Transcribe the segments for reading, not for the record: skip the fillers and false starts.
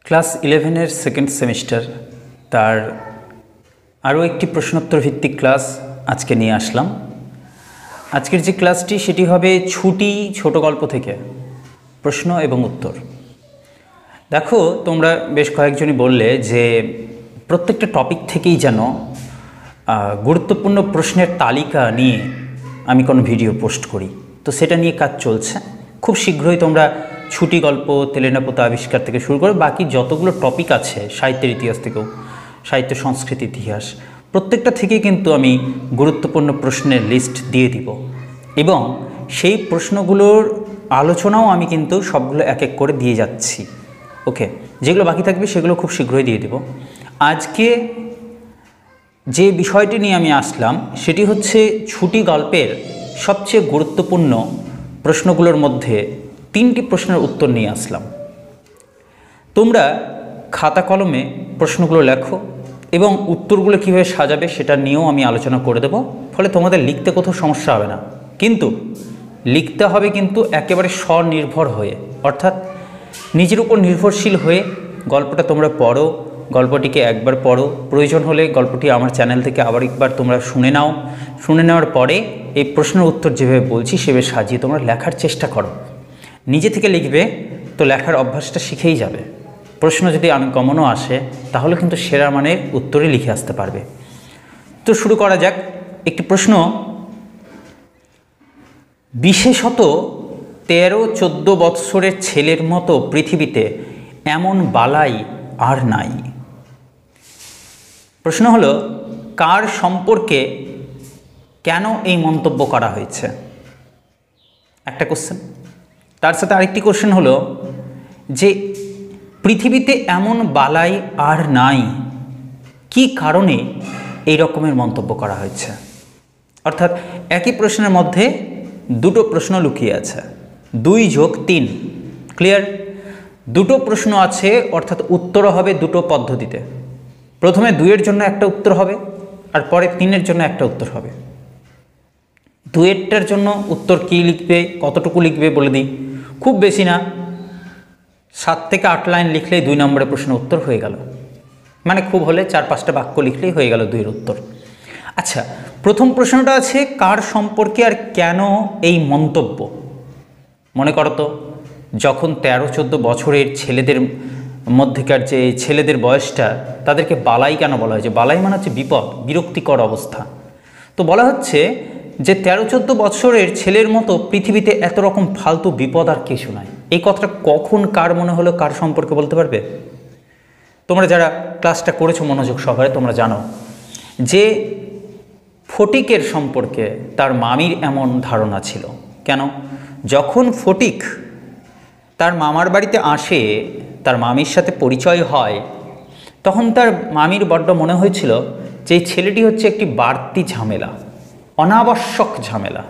Class 11-এর second semester তার আরও একটি প্রশ্নোত্তর ভিত্তিক ক্লাস আজকে নিয়ে আসলাম। আজকের যে ক্লাসটি সেটি হবে ছুটি ছোট গল্প থেকে প্রশ্ন এবং উত্তর। দেখো, তোমরা বেশ কয়েকজনই বললে যে প্রত্যেকটা টপিক থেকেই যেন গুরুত্বপূর্ণ প্রশ্নের তালিকা নিয়ে আমি কোনো ভিডিও পোস্ট করি, তো সেটা নিয়ে কাজ চলছে। খুব শীঘ্রই তোমরা ছুটি গল্প, তেলেনাপোতা আবিষ্কার থেকে শুরু করে বাকি যতগুলো টপিক আছে সাহিত্যের ইতিহাস থেকেও, সাহিত্য সংস্কৃতি ইতিহাস, প্রত্যেকটা থেকে কিন্তু আমি গুরুত্বপূর্ণ প্রশ্নের লিস্ট দিয়ে দিব এবং সেই প্রশ্নগুলোর আলোচনাও আমি কিন্তু সবগুলো এক এক করে দিয়ে যাচ্ছি। ওকে, যেগুলো বাকি থাকবে সেগুলো খুব শীঘ্রই দিয়ে দেব। আজকে যে বিষয়টি নিয়ে আমি আসলাম সেটি হচ্ছে ছুটি গল্পের সবচেয়ে গুরুত্বপূর্ণ প্রশ্নগুলোর মধ্যে 3টি প্রশ্নের উত্তর নিয়ে আসলাম। তোমরা খাতা কলমে প্রশ্নগুলো লেখো এবং উত্তরগুলো কীভাবে সাজাবে সেটা নিয়েও আমি আলোচনা করে দেব, ফলে তোমাদের লিখতে কোথাও সমস্যা হবে না। কিন্তু লিখতে হবে কিন্তু একেবারে স্বনির্ভর হয়ে, অর্থাৎ নিজের উপর নির্ভরশীল হয়ে গল্পটা তোমরা পড়ো, গল্পটিকে একবার পড়ো, প্রয়োজন হলে গল্পটি আমার চ্যানেল থেকে আবার একবার তোমরা শুনে নাও। শুনে নেওয়ার পরে এই প্রশ্নের উত্তর যেভাবে বলছি সেভাবে সাজিয়ে তোমরা লেখার চেষ্টা করো। নিজে থেকে লিখবে তো লেখার অভ্যাসটা শিখেই যাবে। প্রশ্ন যদি আনকমনও আসে তাহলে কিন্তু সেরা মানের উত্তরই লিখে আসতে পারবে। তো শুরু করা যাক। একটি প্রশ্ন, বিশেষত 13-14 বৎসরের ছেলের মতো পৃথিবীতে এমন বালাই আর নাই। প্রশ্ন হলো, কার সম্পর্কে কেন এই মন্তব্য করা হয়েছে? একটা কোশ্চেন। তার সাথে আরেকটি কোশ্চেন হলো যে পৃথিবীতে এমন বালাই আর নাই, কি কারণে এই রকমের মন্তব্য করা হয়েছে? অর্থাৎ একই প্রশ্নের মধ্যে দুটো প্রশ্ন লুকিয়ে আছে, 2+3। ক্লিয়ার? দুটো প্রশ্ন আছে, অর্থাৎ উত্তরও হবে দুটো পদ্ধতিতে। প্রথমে 2-এর জন্য একটা উত্তর হবে আর পরে 3-এর জন্য একটা উত্তর হবে। 2-এরটার জন্য উত্তর কী লিখবে, কতটুকু লিখবে বলে দিই। খুব বেশি না, 7 থেকে 8 লাইন লিখলেই 2 নম্বরের প্রশ্ন উত্তর হয়ে গেল। মানে খুব হলে 4-5টা বাক্য লিখলেই হয়ে গেল 2-এর উত্তর। আচ্ছা, প্রথম প্রশ্নটা আছে কার সম্পর্কে আর কেন এই মন্তব্য। মনে করো তো, যখন 13-14 বছরের ছেলেদের মধ্যেকার যে ছেলেদের বয়সটা, তাদেরকে বালাই কেন বলা হয়েছে? বালাই মানে হচ্ছে বিপদ, বিরক্তিকর অবস্থা। তো বলা হচ্ছে যে 13-14 বছরের ছেলের মতো পৃথিবীতে এত রকম ফালতু বিপদ আর কিছু নাই। এই কথাটা কখন কার মনে হলো, কার সম্পর্কে বলতে পারবে? তোমরা যারা ক্লাসটা করেছো মনোযোগ সহকারে তোমরা জানো যে ফটিকের সম্পর্কে তার মামির এমন ধারণা ছিল। কেন? যখন ফটিক তার মামার বাড়িতে আসে, তার মামির সাথে পরিচয় হয়, তখন তার মামির বড্ড মনে হয়েছিল যে এই ছেলেটি হচ্ছে একটি বাড়তি ঝামেলা, অনাবশ্যক ঝামেলা।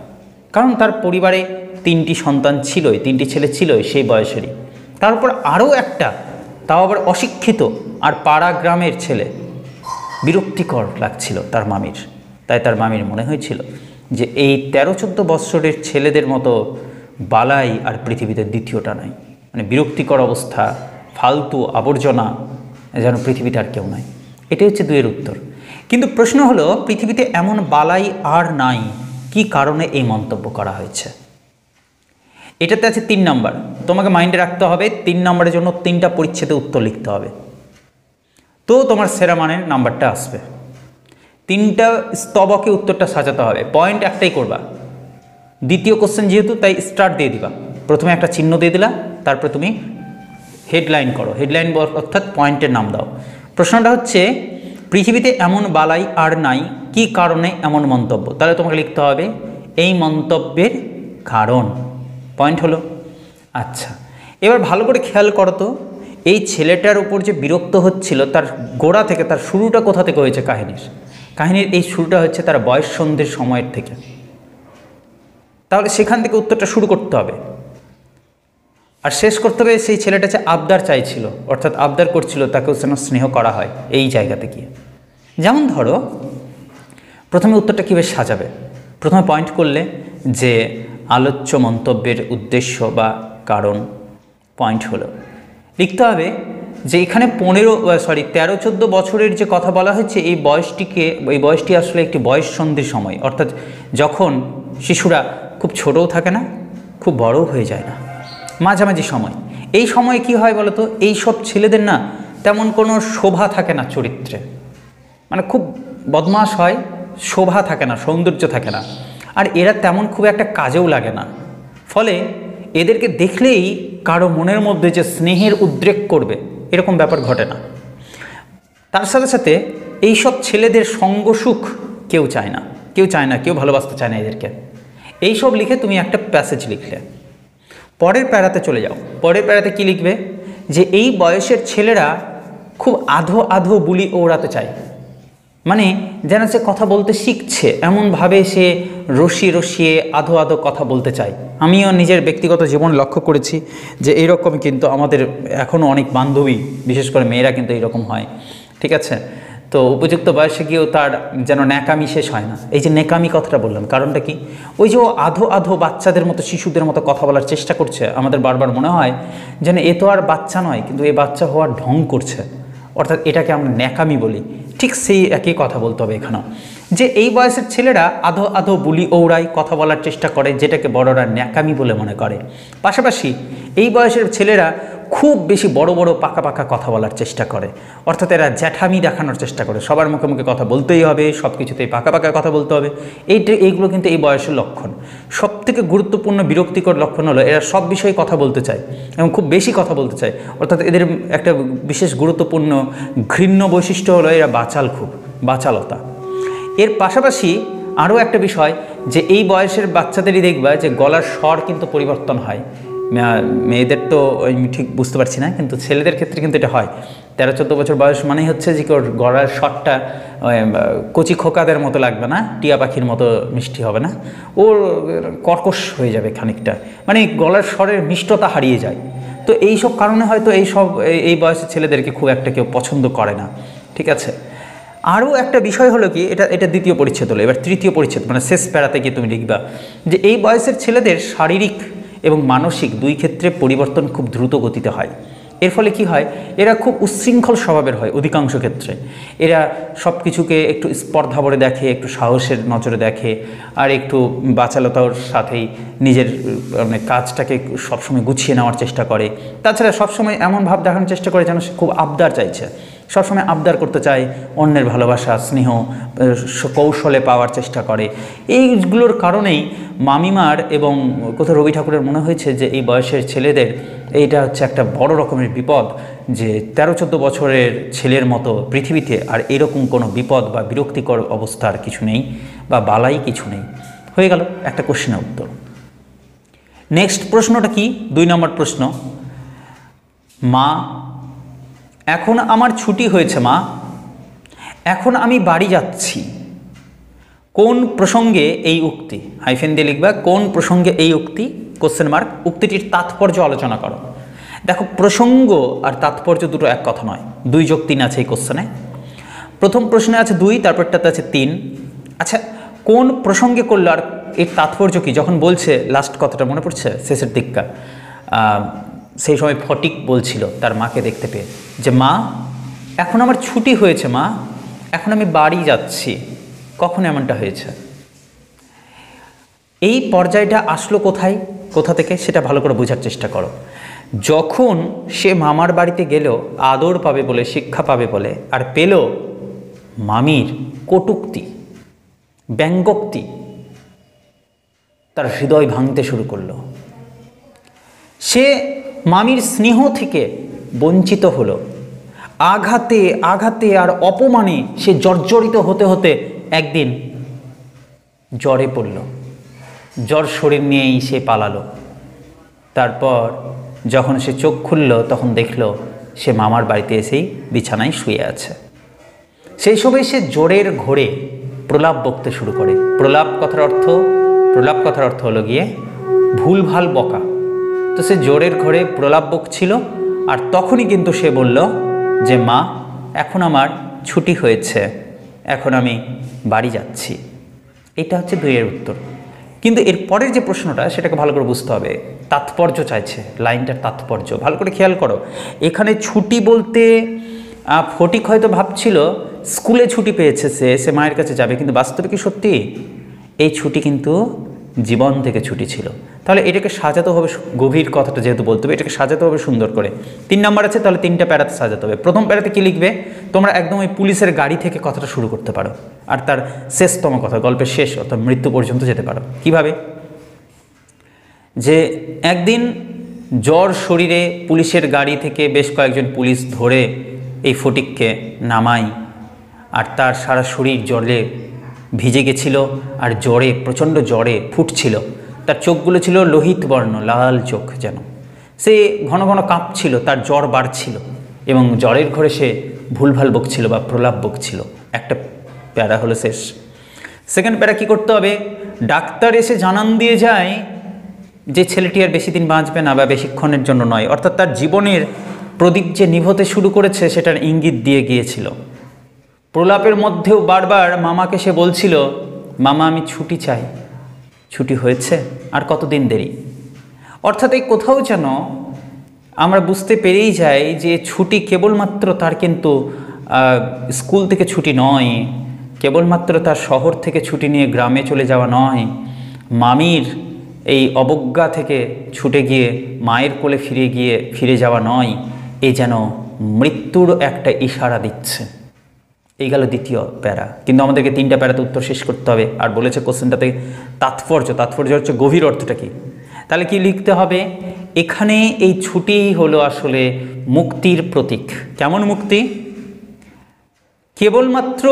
কারণ তার পরিবারে 3টি সন্তান ছিলই, 3টি ছেলে ছিলই সেই বয়সেরই, তারপর আরও একটা, তাও আবার অশিক্ষিত আর পাড়া গ্রামের ছেলে। বিরক্তিকর লাগছিল তার মামির। তাই তার মামির মনে হয়েছিল যে এই 13-14 বৎসরের ছেলেদের মতো বালাই আর পৃথিবীতে দ্বিতীয়টা নাই। মানে বিরক্তিকর অবস্থা, ফালতু আবর্জনা যেন পৃথিবীতে আর কেউ নাই। এটাই হচ্ছে 2-এর উত্তর। কিন্তু প্রশ্ন হলো, পৃথিবীতে এমন বালাই আর নাই, কি কারণে এই মন্তব্য করা হয়েছে? এটাতে আছে 3 নম্বর। তোমাকে মাইন্ডে রাখতে হবে 3 নম্বরের জন্য 3টা পরিচ্ছেদে উত্তর লিখতে হবে, তো তোমার সেরা মানের নাম্বারটা আসবে। 3টা স্তবকে উত্তরটা সাজাতে হবে, পয়েন্ট একটাই করবা। দ্বিতীয় কোশ্চেন যেহেতু, তাই স্টার্ট দিয়ে দিবা। প্রথমে একটা চিহ্ন দিয়ে দিলা, তারপরে তুমি হেডলাইন করো। হেডলাইন অর্থাৎ পয়েন্টের নাম দাও। প্রশ্নটা হচ্ছে পৃথিবীতে এমন বালাই আর নাই, কি কারণে এমন মন্তব্য। তাহলে তোমাকে লিখতে হবে এই মন্তব্যের কারণ। পয়েন্ট হলো। আচ্ছা, এবার ভালো করে খেয়াল করো তো, এই ছেলেটার উপর যে বিরক্ত হচ্ছিল তার গোড়া থেকে, তার শুরুটা কোথা থেকে হয়েছে? কাহিনীর এই শুরুটা হচ্ছে তার বয়স সন্ধির সময়ের থেকে। তাহলে সেখান থেকে উত্তরটা শুরু করতে হবে আর শেষ করতে হবে সেই ছেলেটা যে আবদার চাইছিল, অর্থাৎ আবদার করছিল তাকেও যেন স্নেহ করা হয়, এই জায়গাতে গিয়ে। যেমন ধরো, প্রথমে উত্তরটা কীভাবে সাজাবে? প্রথমে পয়েন্ট করলে যে আলোচ্য মন্তব্যের উদ্দেশ্য বা কারণ। পয়েন্ট হলো লিখতে হবে যে এখানে 13-14 বছরের যে কথা বলা হচ্ছে, এই বয়সটি আসলে একটি বয়স সন্ধির সময়, অর্থাৎ যখন শিশুরা খুব ছোটও থাকে না, খুব বড়ও হয়ে যায় না, মাঝামাঝি সময়। এই সময়ে কি হয় বলতো, এই সব ছেলেদের না তেমন কোনো শোভা থাকে না চরিত্রে, মানে খুব বদমাশ হয়, শোভা থাকে না, সৌন্দর্য থাকে না, আর এরা তেমন খুব একটা কাজেও লাগে না। ফলে এদেরকে দেখলেই কারো মনের মধ্যে যে স্নেহের উদ্রেক করবে এরকম ব্যাপার ঘটে না। তার সাথে সাথে এইসব ছেলেদের সঙ্গসুখ কেউ চায় না, কেউ ভালোবাসতে চায় না এদেরকে। এইসব লিখে তুমি একটা প্যাসেজ লিখলে, পরের প্যারাতে চলে যাও। পরের প্যারাতে কি লিখবে, যে এই বয়সের ছেলেরা খুব আধো আধো বুলি ওড়াতে চায়, মানে যেন সে কথা বলতে শিখছে, এমনভাবে সে রসিয়ে আধো আধো কথা বলতে চায়। আমিও নিজের ব্যক্তিগত জীবন লক্ষ্য করেছি যে এইরকম কিন্তু আমাদের এখনও অনেক বান্ধবী, বিশেষ করে মেয়েরা কিন্তু এইরকম হয়, ঠিক আছে। তো উপযুক্ত বয়সে গিয়েও তার যেন ন্যাকামি শেষ হয় না। এই যে ন্যাকামি কথাটা বললাম, কারণটা কি, ওই যে ও আধো আধো বাচ্চাদের মতো, শিশুদের মতো কথা বলার চেষ্টা করছে, আমাদের বারবার মনে হয় যেন এ তো আর বাচ্চা নয়, কিন্তু এ বাচ্চা হওয়ার ঢং করছে, অর্থাৎ এটাকে আমরা ন্যাকামি বলি। ঠিক সেই একই কথা বলতে হবে এখানেও, যে এই বয়সের ছেলেরা আধো আধো বুলি ওড়ায়, কথা বলার চেষ্টা করে, যেটাকে বড়রা ন্যাকামি বলে মনে করে। পাশাপাশি এই বয়সের ছেলেরা খুব বেশি বড় বড় পাকা পাকা কথা বলার চেষ্টা করে, অর্থাৎ এরা জ্যাঠামি দেখানোর চেষ্টা করে, সবার মুখে মুখে কথা বলতেই হবে, সব কিছুতেই পাকা পাকা কথা বলতে হবে। এইগুলো কিন্তু এই বয়সের লক্ষণ। সবথেকে গুরুত্বপূর্ণ বিরক্তিকর লক্ষণ হলো এরা সব বিষয়ে কথা বলতে চায় এবং খুব বেশি কথা বলতে চায়, অর্থাৎ এদের একটা বিশেষ গুরুত্বপূর্ণ ঘৃণ্য বৈশিষ্ট্য হলো এরা বাচালতা। এর পাশাপাশি আরও একটা বিষয়, যে এই বয়সের বাচ্চাদেরই দেখবা যে গলার স্বর কিন্তু পরিবর্তন হয়। মেয়েদের তো আমি ঠিক বুঝতে পারছি না, কিন্তু ছেলেদের ক্ষেত্রে কিন্তু এটা হয়। 13-14 বছর বয়স মানেই হচ্ছে যে ওর গলার স্বরটা কচি খোকাদের মতো লাগবে না, টিয়া পাখির মতো মিষ্টি হবে না, ওর কর্কশ হয়ে যাবে খানিকটা, মানে গলার স্বরের মিষ্টতা হারিয়ে যায়। তো এইসব কারণে হয়তো এই বয়সের ছেলেদেরকে খুব একটা কেউ পছন্দ করে না, ঠিক আছে। আরও একটা বিষয় হলো কি, এটা দ্বিতীয় পরিচ্ছেদ হলো, এবার তৃতীয় পরিচ্ছেদ মানে শেষ প্যারাতে গিয়ে তুমি লিখবা যে এই বয়সের ছেলেদের শারীরিক এবং মানসিক দুই ক্ষেত্রে পরিবর্তন খুব দ্রুত গতিতে হয়। এর ফলে কি হয়, এরা খুব উচ্ছৃঙ্খল স্বভাবের হয় অধিকাংশ ক্ষেত্রে। এরা সব কিছুকে একটু স্পর্ধা ভরে দেখে, একটু সাহসের নজরে দেখে, আর একটু বাচালতার সাথেই নিজের মানে কাজটাকে সবসময় গুছিয়ে নেওয়ার চেষ্টা করে। তাছাড়া সবসময় এমন ভাব দেখানোর চেষ্টা করে যেন সে খুব আবদার চাইছে, সবসময় আবদার করতে চায়, অন্যের ভালোবাসা স্নেহ কৌশলে পাওয়ার চেষ্টা করে। এইগুলোর কারণেই মামিমার এবং কোথাও রবি ঠাকুরের মনে হয়েছে যে এই বয়সের ছেলেদের এইটা হচ্ছে একটা বড় রকমের বিপদ, যে 13-14 বছরের ছেলের মতো পৃথিবীতে আর এরকম কোনো বিপদ বা বিরক্তিকর অবস্থার কিছু নেই, বা বালাই কিছু নেই। হয়ে গেল একটা কোশ্চেনের উত্তর। নেক্সট প্রশ্নটা কি, 2 নম্বর প্রশ্ন, মা এখন আমার ছুটি হয়েছে, মা এখন আমি বাড়ি যাচ্ছি। কোন প্রসঙ্গে এই উক্তি, হাইফেন দিয়ে লিখবা, কোন প্রসঙ্গে এই উক্তি, কোশ্চেন মার্ক, উক্তিটির তাৎপর্য আলোচনা করো। দেখো, প্রসঙ্গ আর তাৎপর্য দুটো এক কথা নয়, 2+3 আছে এই কোশ্চেনে। প্রথম প্রশ্নে আছে 2, তারপরটাতে আছে 3। আচ্ছা, কোন প্রসঙ্গে করলো আর এর তাৎপর্য কি? যখন বলছে, লাস্ট কথাটা মনে পড়ছে শেষের দিকটা, সেই সময় ফটিক বলছিল তার মাকে দেখতে পেয়ে যে মা এখন আমার ছুটি হয়েছে, মা এখন আমি বাড়ি যাচ্ছি। কখন এমনটা হয়েছে? এই পর্যায়টা আসলো কোথা থেকে সেটা ভালো করে বোঝার চেষ্টা করো। যখন সে মামার বাড়িতে গেল আদর পাবে বলে, শিক্ষা পাবে বলে, আর পেল মামির কটূক্তি, ব্যঙ্গোক্তি, তার হৃদয় ভাঙতে শুরু করলো। সে মামির স্নেহ থেকে বঞ্চিত হলো, আঘাতে আর অপমানে সে জর্জরিত হতে হতে একদিন জ্বরে পড়ল, জ্বর শরীর নিয়েই সে পালালো। তারপর যখন সে চোখ খুলল তখন দেখল সে মামার বাড়িতে এসেই বিছানায় শুয়ে আছে। সেই সময় সে জ্বরের ঘোরে প্রলাপ বকতে শুরু করে। প্রলাপ কথার অর্থ হলো গিয়ে ভুলভাল বকা। তো সে জ্বরের ঘোরে প্রলাপ বকছিল, আর তখনই কিন্তু সে বলল যে মা এখন আমার ছুটি হয়েছে, এখন আমি বাড়ি যাচ্ছি। এটা হচ্ছে 2 এর উত্তর। কিন্তু এর পরের যে প্রশ্নটা সেটাকে ভালো করে বুঝতে হবে, তাৎপর্য চাইছে, লাইনটার তাৎপর্য ভালো করে খেয়াল করো। এখানে ছুটি বলতে ফটিক হয়তো ভাবছিল স্কুলে ছুটি পেয়েছে, সে মায়ের কাছে যাবে, কিন্তু বাস্তবে কি সত্যি? এই ছুটি কিন্তু জীবন থেকে ছুটি ছিল। তাহলে এটাকে সাজাতে হবে, গভীর কথাটা যেহেতু বলতে হবে এটাকে সাজাতে হবে সুন্দর করে। 3 নাম্বার আছে, তাহলে 3টা প্যারাতে সাজাতে হবে। প্রথম প্যারাতে কি লিখবে তোমরা? একদম ওই পুলিশের গাড়ি থেকে কথাটা শুরু করতে পারো, আর তার শেষতম কথা, গল্পের শেষ অর্থাৎ মৃত্যু পর্যন্ত যেতে পারো। কিভাবে? যে একদিন জ্বর শরীরে পুলিশের গাড়ি থেকে বেশ কয়েকজন পুলিশ ধরে এই ফটিককে নামায়, আর তার সারা শরীর জ্বরে ভিজে গেছিল, আর জ্বরে প্রচণ্ড জ্বরে ফুটছিল, তার চোখগুলো ছিল লোহিত বর্ণ, লাল চোখ যেন, সে ঘন ঘন কাঁপছিল, তার জ্বর বাড়ছিল এবং জ্বরের ঘরে সে ভুলভাল বকছিল বা প্রলাপ বকছিল। একটা প্যারা হলো শেষ। সেকেন্ড প্যারা কী করতে হবে? ডাক্তার এসে জানান দিয়ে যায় যে ছেলেটি আর বেশি দিন বাঁচবে না বা বেশিক্ষণের জন্য নয়, অর্থাৎ তার জীবনের প্রদীপ যে নিভতে শুরু করেছে সেটার ইঙ্গিত দিয়ে গিয়েছিল। প্রলাপের মধ্যেও বারবার মামাকে সে বলছিল, মামা আমি ছুটি চাই। ছুটি হয়েছে, আর কতদিন দেরি? অর্থাৎ এই কোথাও যেন আমরা বুঝতে পেরেই যাই যে ছুটি কেবলমাত্র তার কিন্তু স্কুল থেকে ছুটি নয়, কেবলমাত্র তার শহর থেকে ছুটি নিয়ে গ্রামে চলে যাওয়া নয়, মামির এই অবজ্ঞা থেকে ছুটে গিয়ে মায়ের কোলে ফিরে যাওয়া নয়, এ যেন মৃত্যুর একটা ইশারা দিচ্ছে। এই গেল দ্বিতীয় প্যারা। কিন্তু আমাদেরকে 3টা প্যারাতে উত্তর শেষ করতে হবে, আর বলেছে কোশ্চেনটাতে তাৎপর্য হচ্ছে গভীর অর্থটা কি। তাহলে কি লিখতে হবে? এখানে এই ছুটি হলো আসলে মুক্তির প্রতীক। কেমন মুক্তি? কেবলমাত্র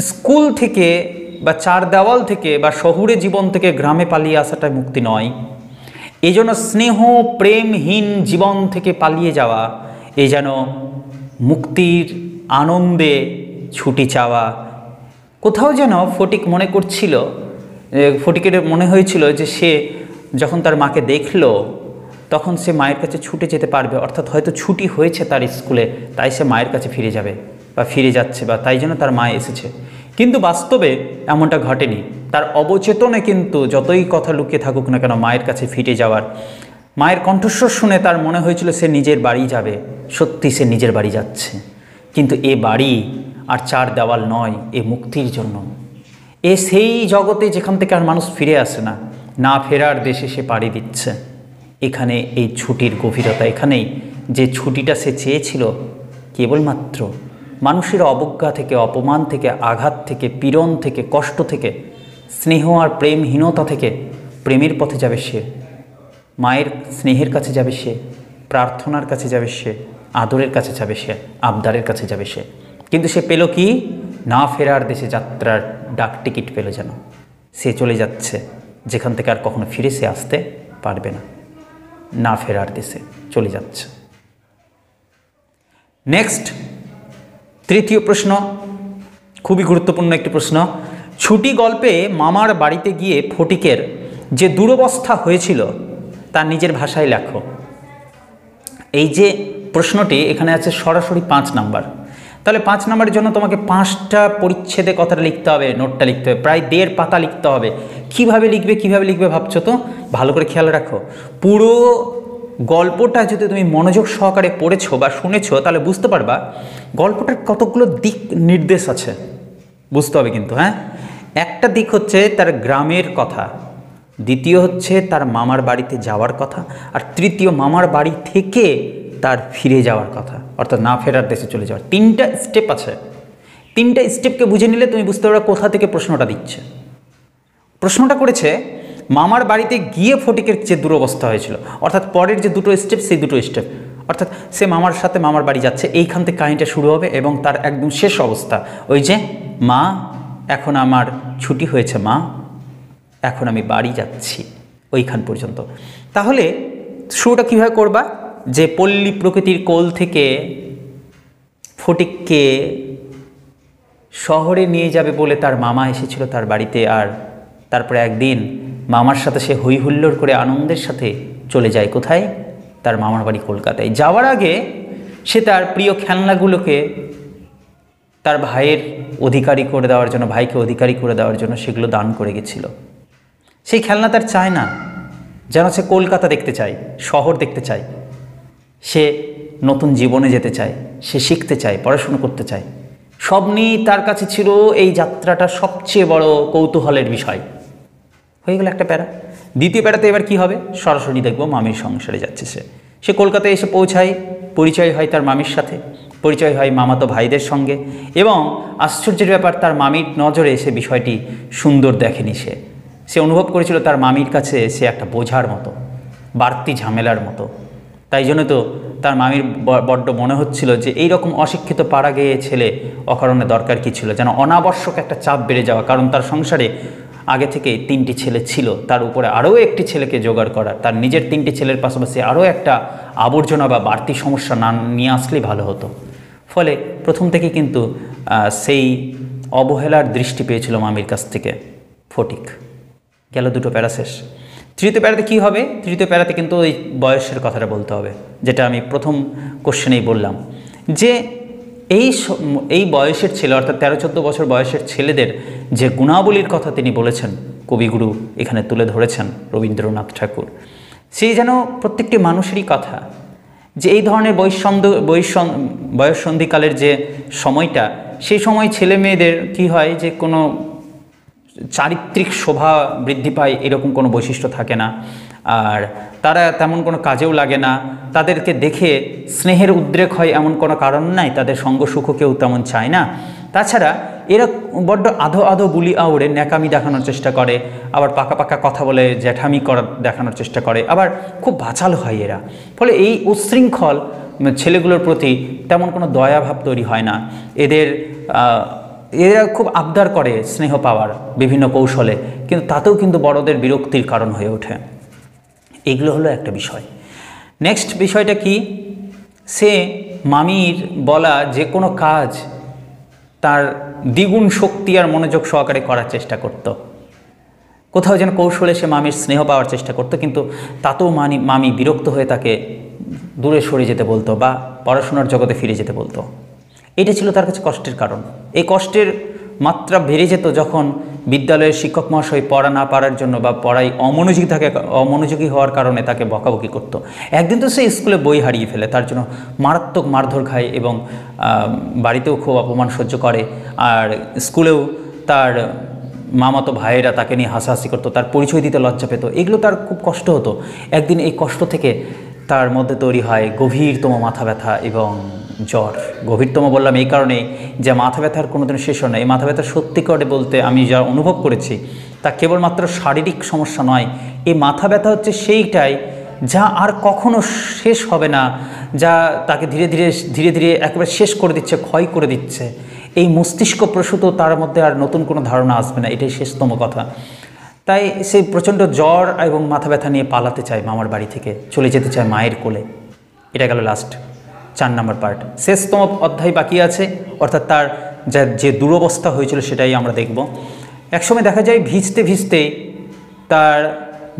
স্কুল থেকে বা 4 দেওয়াল থেকে বা শহুরে জীবন থেকে গ্রামে পালিয়ে আসাটা মুক্তি নয়, এই জন্য স্নেহ প্রেমহীন জীবন থেকে পালিয়ে যাওয়া, এই যেন মুক্তির আনন্দে ছুটি চাওয়া। কোথাও যেন ফটিক মনে করছিল, ফটিকের মনে হয়েছিল যে সে যখন তার মাকে দেখলো তখন সে মায়ের কাছে ছুটে যেতে পারবে, অর্থাৎ হয়তো ছুটি হয়েছে তার স্কুলে, তাই সে মায়ের কাছে ফিরে যাবে বা ফিরে যাচ্ছে, বা তাই জন্য তার মা এসেছে। কিন্তু বাস্তবে এমনটা ঘটেনি। তার অবচেতনে কিন্তু যতই কথা লুকিয়ে থাকুক না কেন মায়ের কাছে ফিরে যাওয়ার, মায়ের কণ্ঠস্বর শুনে তার মনে হয়েছিল সে নিজের বাড়ি যাবে। সত্যি সে নিজের বাড়ি যাচ্ছে, কিন্তু এ বাড়ি আর 4 দেওয়াল নয়, এ মুক্তির জন্য। এ সেই জগতে যেখান থেকে আর মানুষ ফিরে আসে না, না ফেরার দেশে সে পাড়ি দিচ্ছে। এখানে এই ছুটির গভীরতা, এখানেই যে ছুটিটা সে চেয়েছিল কেবলমাত্র মানুষের অবজ্ঞা থেকে, অপমান থেকে, আঘাত থেকে, পীড়ন থেকে, কষ্ট থেকে, স্নেহ আর প্রেমহীনতা থেকে প্রেমের পথে যাবে সে, মায়ের স্নেহের কাছে যাবে সে, প্রার্থনার কাছে যাবে সে, আদরের কাছে যাবে সে, আবদারের কাছে যাবে সে। কিন্তু সে পেল কি? না ফেরার দেশে যাত্রার ডাক টিকিট পেল যেন। সে চলে যাচ্ছে যেখান থেকে আর কখনো ফিরে সে আসতে পারবে না, না ফেরার দেশে চলে যাচ্ছে। নেক্সট, তৃতীয় প্রশ্ন, খুবই গুরুত্বপূর্ণ একটি প্রশ্ন। ছুটি গল্পে মামার বাড়িতে গিয়ে ফটিকের যে দুরবস্থা হয়েছিল তা নিজের ভাষায় লেখো। এই যে প্রশ্নটি এখানে আছে সরাসরি 5 নাম্বার। তাহলে 5 নাম্বারের জন্য তোমাকে 5টা পরিচ্ছেদে কথাটা লিখতে হবে, নোটটা লিখতে হবে, প্রায় 1.5 পাতা লিখতে হবে। কিভাবে লিখবে ভাবছো তো? ভালো করে খেয়াল রাখো। পুরো গল্পটা যদি তুমি মনোযোগ সহকারে পড়েছো বা শুনেছো তাহলে বুঝতে পারবা গল্পটার কতগুলো দিক নির্দেশ আছে, বুঝতে হবে কিন্তু। হ্যাঁ, একটা দিক হচ্ছে তার গ্রামের কথা, দ্বিতীয় হচ্ছে তার মামার বাড়িতে যাওয়ার কথা, আর তৃতীয় মামার বাড়ি থেকে তার ফিরে যাওয়ার কথা, অর্থাৎ না ফেরার দেশে চলে যাওয়ার। 3টা স্টেপ আছে। 3টা স্টেপকে বুঝে নিলে তুমি বুঝতে পারবে কোথা থেকে প্রশ্নটা দিচ্ছে। প্রশ্নটা করেছে মামার বাড়িতে গিয়ে ফটিকের যে দুরবস্থা হয়েছিল, অর্থাৎ পরের যে 2টো স্টেপ সেই 2টো স্টেপ, অর্থাৎ সে মামার সাথে মামার বাড়ি যাচ্ছে, এইখান থেকে কাহিনীটা শুরু হবে এবং তার একদম শেষ অবস্থা ওই যে মা এখন আমার ছুটি হয়েছে, মা এখন আমি বাড়ি যাচ্ছি, ওইখান পর্যন্ত। তাহলে শুরুটা কীভাবে করবা? যে পল্লী প্রকৃতির কোল থেকে ফটিককে শহরে নিয়ে যাবে বলে তার মামা এসেছিল তার বাড়িতে, আর তারপরে একদিন মামার সাথে সে হই হুল্লোড় করে আনন্দের সাথে চলে যায় কোথায়? তার মামার বাড়ি কলকাতায়। যাওয়ার আগে সে তার প্রিয় খেলনাগুলোকে তার ভাইয়ের অধিকারী করে দেওয়ার জন্য, ভাইকে অধিকারী করে দেওয়ার জন্য সেগুলো দান করে গেছিল। সেই খেলনা তার চায় না, যেন সে কলকাতা দেখতে চায়, শহর দেখতে চায়, সে নতুন জীবনে যেতে চায়, সে শিখতে চায়, পড়াশুনো করতে চায়। সব নিয়েই তার কাছে ছিল এই যাত্রাটা সবচেয়ে বড় কৌতূহলের বিষয়। হয়ে গেল একটা প্যারা। দ্বিতীয় প্যারাতে এবার কি হবে, সরাসরি দেখব মামির সংসারে যাচ্ছে সে। সে কলকাতায় এসে পৌঁছায়, পরিচয় হয় তার মামির সাথে, পরিচয় হয় মামাতো ভাইদের সঙ্গে, এবং আশ্চর্যের ব্যাপার, তার মামির নজরে সে বিষয়টি সুন্দর দেখেনি। সে অনুভব করেছিল তার মামির কাছে সে একটা বোঝার মতো, বাড়তি ঝামেলার মতো। তাই জন্য তো তার মামির বড্ড মনে হচ্ছিল যে এই রকম অশিক্ষিত পাড়া গেয়ে ছেলে অকারণে দরকার কী ছিল, যেন অনাবশ্যক একটা চাপ বেড়ে যাওয়া। কারণ তার সংসারে আগে থেকে 3টি ছেলে ছিল, তার উপরে আরও একটি ছেলেকে জোগাড় করা, তার নিজের 3টি ছেলের পাশাপাশি আরও একটা আবর্জনা বা বাড়তি সমস্যা না নিয়ে আসলেই ভালো হতো। ফলে প্রথম থেকে কিন্তু সেই অবহেলার দৃষ্টি পেয়েছিল মামির কাছ থেকে ফটিক। গেল 2টো প্যারা শেষ। তৃতীয় প্যারাতে কী হবে, তৃতীয় প্যারাতে কিন্তু ওই বয়সের কথাটা বলতে হবে, যেটা আমি প্রথম কোশ্চেনেই বললাম, যে এই বয়সের ছেলে, অর্থাৎ 13-14 বছর বয়সের ছেলেদের যে গুণাবলীর কথা তিনি বলেছেন, কবিগুরু এখানে তুলে ধরেছেন রবীন্দ্রনাথ ঠাকুর, সেই যেন প্রত্যেকটি মানুষেরই কথা, যে এই ধরনের বয়ঃসন্ধিকালের যে সময়টা, সেই সময় ছেলে মেয়েদের কী হয়, যে কোনো চারিত্রিক শোভা বৃদ্ধি পায় এরকম কোনো বৈশিষ্ট্য থাকে না, আর তারা তেমন কোনো কাজেও লাগে না, তাদেরকে দেখে স্নেহের উদ্রেক হয় এমন কোনো কারণ নাই, তাদের সঙ্গ সুখ কেউ তেমন চায় না। তাছাড়া এরা বড্ড আধো বুলি আউড়ে ন্যাকামি দেখানোর চেষ্টা করে, আবার পাকা পাকা কথা বলে জ্যাঠামি দেখানোর চেষ্টা করে, আবার খুব বাচাল হয় এরা। ফলে এই উচ্ছৃঙ্খল ছেলেগুলোর প্রতি তেমন কোনো দয়াভাব তৈরি হয় না। এরা খুব আবদার করে স্নেহ পাওয়ার বিভিন্ন কৌশলে, কিন্তু তাতেও কিন্তু বড়দের বিরক্তির কারণ হয়ে ওঠে। এগুলো হলো একটা বিষয়। নেক্সট বিষয়টা কি, সে মামির বলা যে কোনো কাজ তার দ্বিগুণ শক্তি আর মনোযোগ সহকারে করার চেষ্টা করত। কোথাও যেন কৌশলে সে মামির স্নেহ পাওয়ার চেষ্টা করত, কিন্তু তাতেও মামি বিরক্ত হয়ে তাকে দূরে সরে যেতে বলতো বা পড়াশোনার জগতে ফিরে যেতে বলতো। এটা ছিল তার কাছে কষ্টের কারণ। এই কষ্টের মাত্রা বেড়ে যেত যখন বিদ্যালয়ের শিক্ষক মহাশয় পড়া না পারার জন্য বা পড়ায় অমনোযোগী হওয়ার কারণে তাকে বকাবকি করত। একদিন তো সে স্কুলে বই হারিয়ে ফেলে, তার জন্য মারাত্মক মারধর খায় এবং বাড়িতেও খুব অপমান সহ্য করে, আর স্কুলেও তার মামাতো ভাইয়েরা তাকে নিয়ে হাসাহাসি করতো, তার পরিচয় দিতে লজ্জা পেত। এগুলো তার খুব কষ্ট হতো। একদিন এই কষ্ট থেকে তার মধ্যে তৈরি হয় গভীরতম মাথা ব্যথা এবং জ্বর। গভীরতম বললাম এই কারণে যে মাথা ব্যথার কোনোদিন শেষ হয় না। এই মাথা ব্যথা সত্যি করে বলতে আমি যা অনুভব করেছি তা কেবলমাত্র শারীরিক সমস্যা নয়, এই মাথা ব্যথা হচ্ছে সেইটাই যা আর কখনো শেষ হবে না, যা তাকে ধীরে ধীরে একেবারে শেষ করে দিচ্ছে, ক্ষয় করে দিচ্ছে। এই মস্তিষ্ক প্রসূত তার মধ্যে আর নতুন কোনো ধারণা আসবে না, এটাই শেষতম কথা। তাই সেই প্রচণ্ড জ্বর এবং মাথা ব্যথা নিয়ে পালাতে চায় মামার বাড়ি থেকে, চলে যেতে চায় মায়ের কোলে। এটা গেল লাস্ট 4 নম্বর পার্ট। শেষতম অধ্যায় বাকি আছে, অর্থাৎ তার যে দুরবস্থা হয়েছিল সেটাই আমরা দেখব। একসময় দেখা যায় ভিজতে ভিজতে তার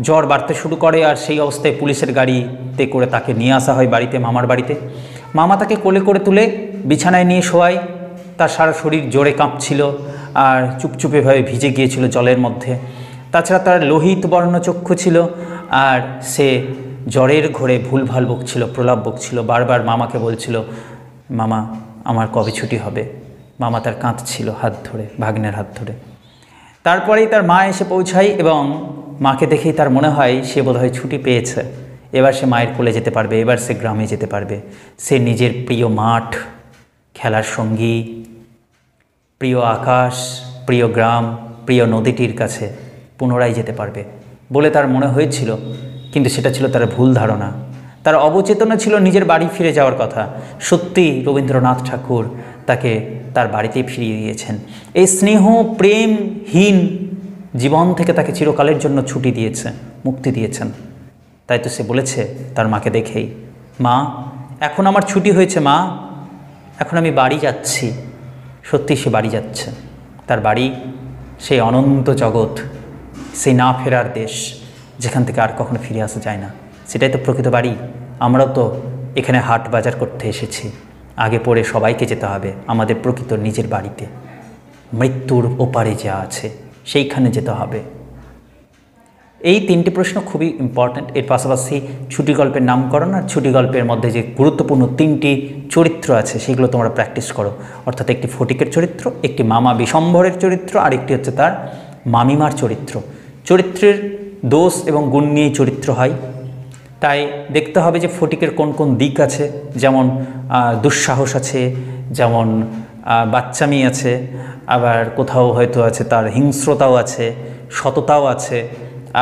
জ্বর বাড়তে শুরু করে, আর সেই অবস্থায় পুলিশের গাড়িতে করে তাকে নিয়ে আসা হয় বাড়িতে, মামার বাড়িতে। মামা তাকে কোলে করে তুলে বিছানায় নিয়ে শোয়ায়। তার সারা শরীর জোরে কাঁপছিল আর চুপচুপেভাবে ভিজে গিয়েছিল জলের মধ্যে। তাছাড়া তার লোহিত বর্ণ চক্ষু ছিল, আর সে জ্বরের ঘোরে ভুলভাল বকছিল, প্রলাপ বকছিল, বারবার মামাকে বলছিল, মামা আমার কবে ছুটি হবে। মামা তার কাঁদছিল হাত ধরে, ভাগ্নের হাত ধরে। তারপরেই তার মা এসে পৌঁছায় এবং মাকে দেখেই তার মনে হয় সে বোধহয় ছুটি পেয়েছে, এবার সে মায়ের কোলে যেতে পারবে, এবার সে গ্রামে যেতে পারবে। সে নিজের প্রিয় মাঠ, খেলার সঙ্গী, প্রিয় আকাশ, প্রিয় গ্রাম, প্রিয় নদীটির কাছে পুনরায় যেতে পারবে বলে তার মনে হয়েছিল। কিন্তু সেটা ছিল তার ভুল ধারণা। তার অবচেতনা ছিল নিজের বাড়ি ফিরে যাওয়ার কথা। সত্যি রবীন্দ্রনাথ ঠাকুর তাকে তার বাড়িতেই ফিরিয়ে দিয়েছেন। এই স্নেহ প্রেমহীন জীবন থেকে তাকে চিরকালের জন্য ছুটি দিয়েছে, মুক্তি দিয়েছেন। তাই তো সে বলেছে তার মাকে দেখেই, মা এখন আমার ছুটি হয়েছে, মা এখন আমি বাড়ি যাচ্ছি। সত্যি সে বাড়ি যাচ্ছে। তার বাড়ি সেই অনন্ত জগৎ, সেই না ফেরার দেশ, যেখান থেকে আর কখনো ফিরে আসা যায় না। সেটাই তো প্রকৃত বাড়ি। আমরাও তো এখানে হাট বাজার করতে এসেছি, আগে পরে সবাইকে যেতে হবে আমাদের প্রকৃত নিজের বাড়িতে। মৃত্যুর ওপারে যা আছে সেইখানে যেতে হবে। এই 3টি প্রশ্ন খুবই ইম্পর্ট্যান্ট। এর পাশাপাশি ছুটি গল্পের নামকরণ আর ছুটি গল্পের মধ্যে যে গুরুত্বপূর্ণ 3টি চরিত্র আছে সেগুলো তোমরা প্র্যাকটিস করো, অর্থাৎ একটি ফটিকের চরিত্র, একটি মামা বিশম্বরের চরিত্র, আর একটি হচ্ছে তার মামিমার চরিত্র। চরিত্রের দোষ এবং গুণ নিয়েই চরিত্র হয়, তাই দেখতে হবে যে ফটিকের কোন কোন দিক আছে, যেমন দুঃসাহস আছে, যেমন বাচ্চামি আছে, আবার কোথাও হয়তো আছে তার হিংস্রতাও আছে, সততাও আছে,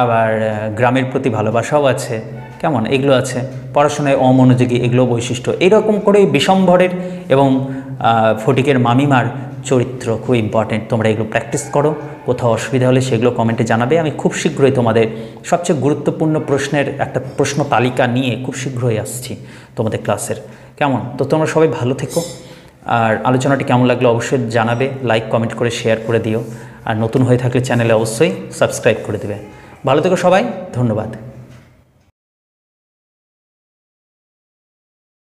আবার গ্রামের প্রতি ভালোবাসাও আছে, কেমন এগুলো আছে, পড়াশোনায় অমনোযোগী, এগুলো বৈশিষ্ট্য। এইরকম করে বিশম্বরের এবং ফটিকের মামিমার চরিত্র খুব ইম্পর্টেন্ট। তোমরা এগুলো প্র্যাকটিস করো, কোথাও অসুবিধা হলে সেগুলো কমেন্টে জানাবে। আমি খুব শীঘ্রই তোমাদের সবচেয়ে গুরুত্বপূর্ণ প্রশ্নের একটা প্রশ্ন তালিকা নিয়ে খুব শীঘ্রই আসছি তোমাদের ক্লাসের, কেমন? তো তোমরা সবাই ভালো থেকো, আর আলোচনাটি কেমন লাগলো অবশ্যই জানাবে, লাইক কমেন্ট করে শেয়ার করে দিও, আর নতুন হয়ে থাকলে চ্যানেলে অবশ্যই সাবস্ক্রাইব করে দেবে। ভালো থেকো সবাই, ধন্যবাদ।